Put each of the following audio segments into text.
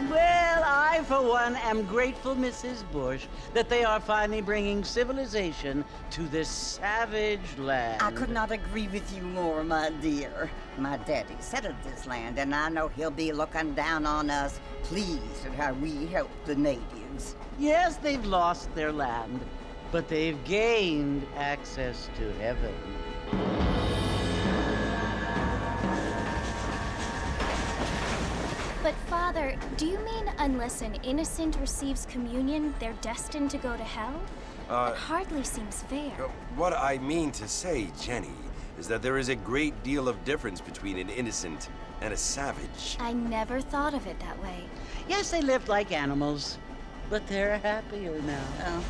Well, I, for one, am grateful, Mrs. Bush, that they are finally bringing civilization to this savage land. I could not agree with you more, my dear. My daddy settled this land, and I know he'll be looking down on us, pleased at how we help the natives. Yes, they've lost their land, but they've gained access to heaven. But, Father, do you mean unless an innocent receives communion, they're destined to go to hell? That hardly seems fair. What I mean to say, Jenny, is that there is a great deal of difference between an innocent and a savage. I never thought of it that way. Yes, they lived like animals, but they're happier now.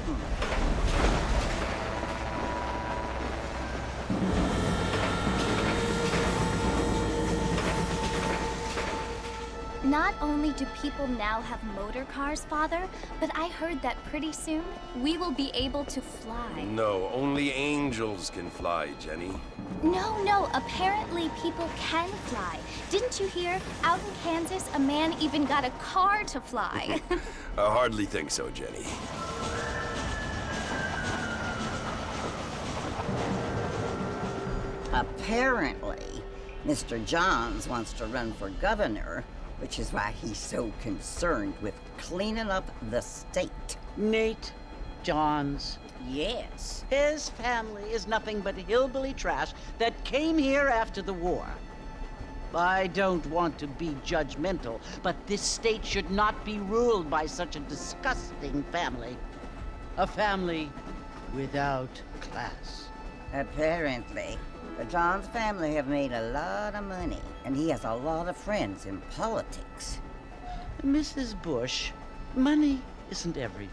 Not only do people now have motor cars, Father, but I heard that pretty soon we will be able to fly. No, only angels can fly, Jenny. No, apparently people can fly. Didn't you hear? Out in Kansas, a man even got a car to fly. I hardly think so, Jenny. Apparently, Mr. Johns wants to run for governor, which is why he's so concerned with cleaning up the state. Nate Johns. Yes. His family is nothing but hillbilly trash that came here after the war. I don't want to be judgmental, but this state should not be ruled by such a disgusting family. A family without class. Apparently. The Johns family have made a lot of money, and he has a lot of friends in politics. Mrs. Bush, money isn't everything.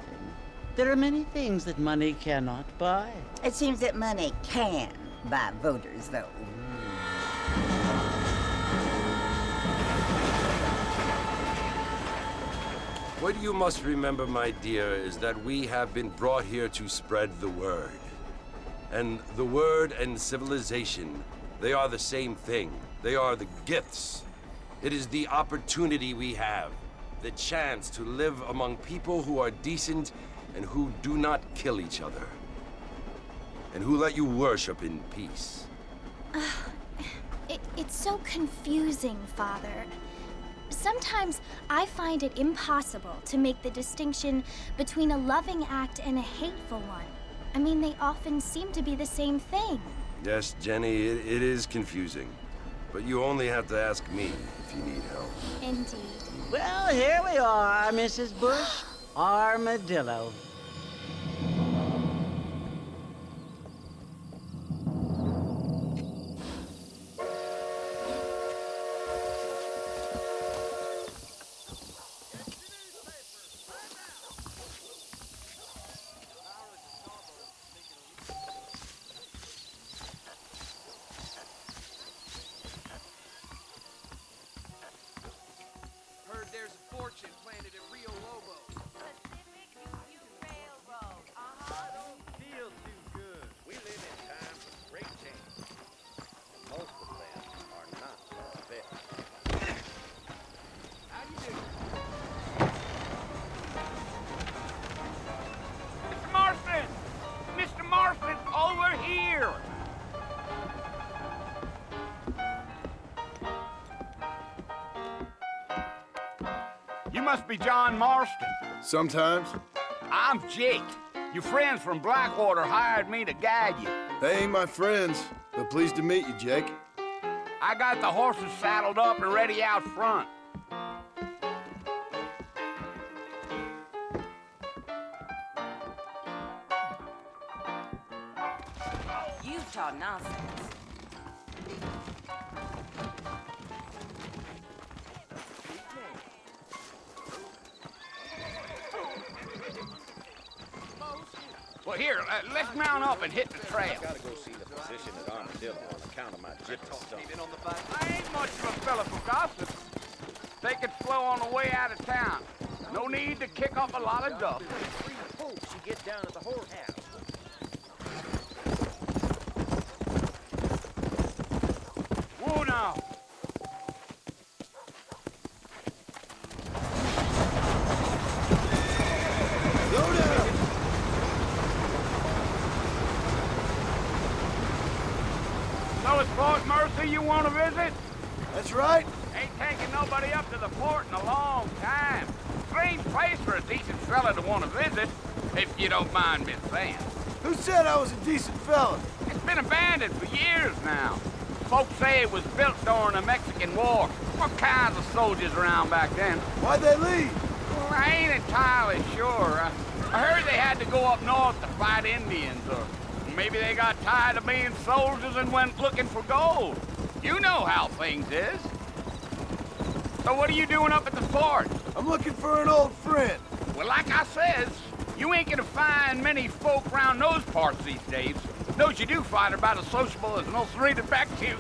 There are many things that money cannot buy. It seems that money can buy voters, though. What you must remember, my dear, is that we have been brought here to spread the word. And the word and civilization, they are the same thing. They are the gifts. It is the opportunity we have, the chance to live among people who are decent and who do not kill each other, and who let you worship in peace. It's so confusing, Father. Sometimes I find it impossible to make the distinction between a loving act and a hateful one. I mean, they often seem to be the same thing. Yes, Jenny, it is confusing. But you only have to ask me if you need help. Indeed. Well, here we are, Mrs. Bush. Armadillo. There's a fortune planted at Rio Lobo. Pacific Union Railroad. Don't feel too good. We live in times of great change. Most of them are not fit. How you doing? Mr. Marston! Mr. Marston, over here! You must be John Marston. Sometimes. I'm Jake. Your friends from Blackwater hired me to guide you. They ain't my friends, but pleased to meet you, Jake. I got the horses saddled up and ready out front. Utah nonsense. Well, here, let's mount up and hit the trail. I gotta go see the physician at Armadillo on account of my gypsy stomach. I ain't much of a fella for gossip. Take it slow on the way out of town. No need to kick up a lot of dust. She get down at the whorehouse. Whoa now. family you want to visit? That's right. Ain't taking nobody up to the fort in a long time. Strange place for a decent fella to want to visit, if you don't mind me saying. Who said I was a decent fella? It's been abandoned for years now. Folks say it was built during the Mexican War. What kinds of soldiers around back then? Why'd they leave? Well, I ain't entirely sure. I heard they had to go up north to fight Indians, or maybe they got tired of being soldiers and went looking for gold. You know how things is. So what are you doing up at the fort? I'm looking for an old friend. Well, like I says, you ain't gonna find many folk around those parts these days. Those you do find are about as sociable as an old three to back to.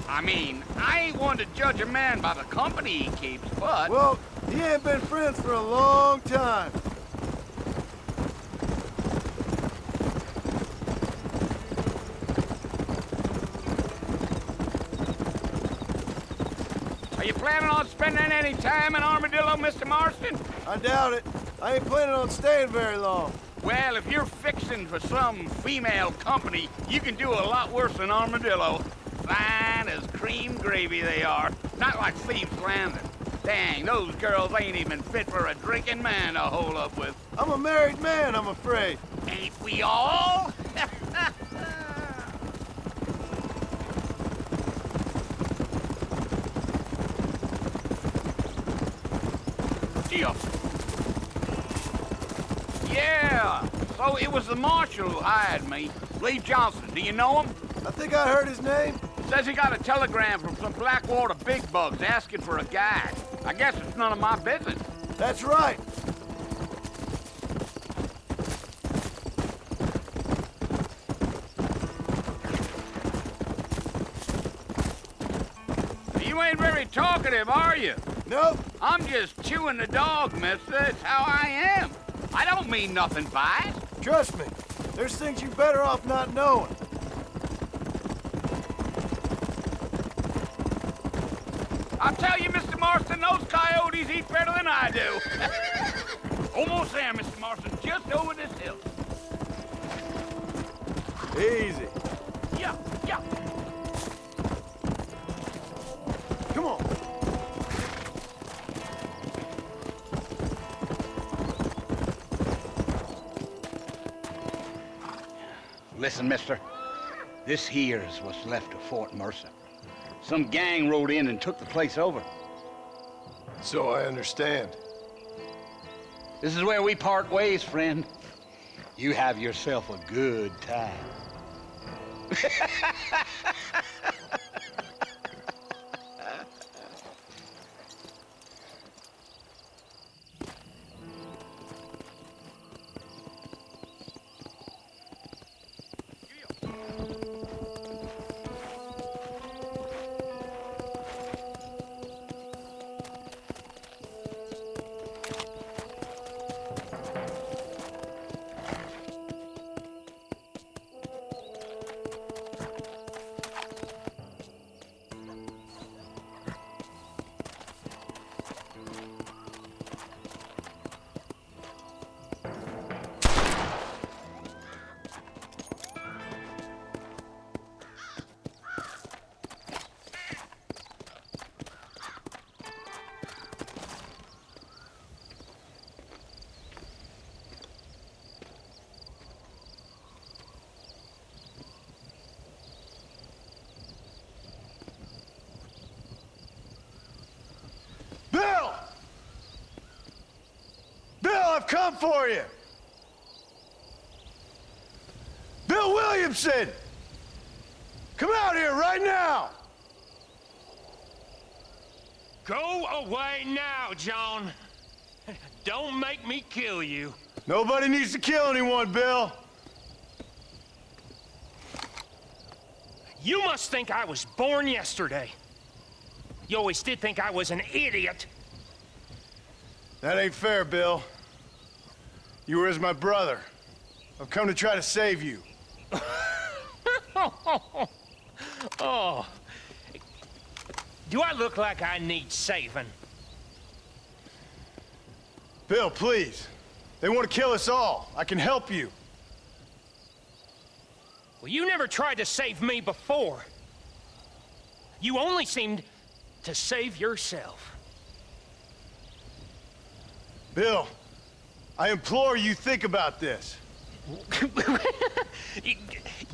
I mean, I ain't one to judge a man by the company he keeps, but... Well, he ain't been friends for a long time. Are you planning on spending any time in Armadillo, Mr. Marston? I doubt it. I ain't planning on staying very long. Well, if you're fixing for some female company, you can do a lot worse than Armadillo. Fine as cream gravy they are. Not like Thieves Landing. Dang, those girls ain't even fit for a drinking man to hole up with. I'm a married man, I'm afraid. Ain't we all? Yeah, so it was the marshal who hired me. Lee Johnson, do you know him? I think I heard his name. Says he got a telegram from some Blackwater big bugs asking for a guide. I guess it's none of my business. That's right. You ain't very talkative, are you? Nope. I'm just chewing the dog, mister. That's how I am. I don't mean nothing by it. Trust me. There's things you're better off not knowing. I'll tell you, Mr. Marston, those coyotes eat better than I do. Almost there, Mr. Marston. Just over this hill. Easy. Yeah, yeah. Come on. Listen, mister. This here is what's left of Fort Mercer. Some gang rode in and took the place over. So I understand. This is where we part ways, friend. You have yourself a good time. Bill! Bill, I've come for you! Bill Williamson! Come out here right now! Go away now, John. Don't make me kill you. Nobody needs to kill anyone, Bill. You must think I was born yesterday. You always did think I was an idiot. That ain't fair, Bill. You were as my brother. I've come to try to save you. Oh. Do I look like I need saving? Bill, please. They want to kill us all. I can help you. Well, you never tried to save me before. You only seemed to save yourself. Bill, I implore you think about this.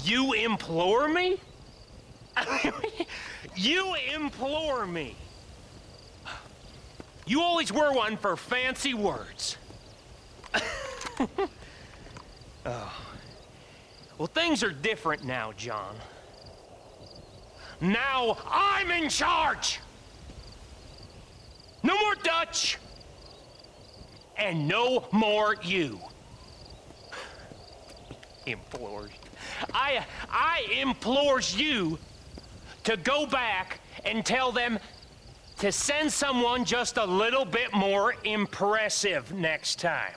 You implore me? You implore me. You always were one for fancy words. Oh. Well, things are different now, John. Now I'm in charge! No more Dutch! And no more you. Implores. I implores you to go back and tell them to send someone just a little bit more impressive next time.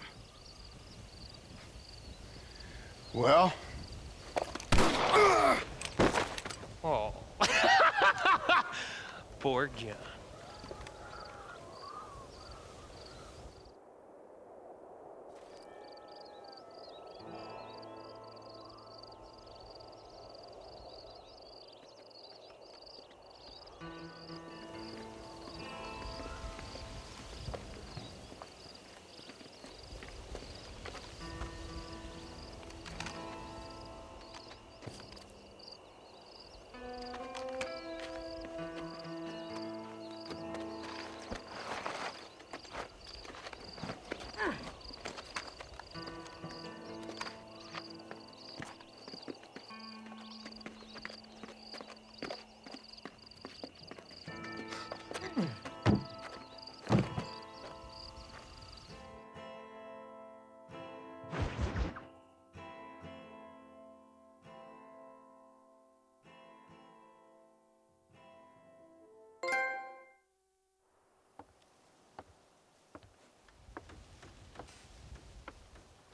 Well? Oh. Poor John.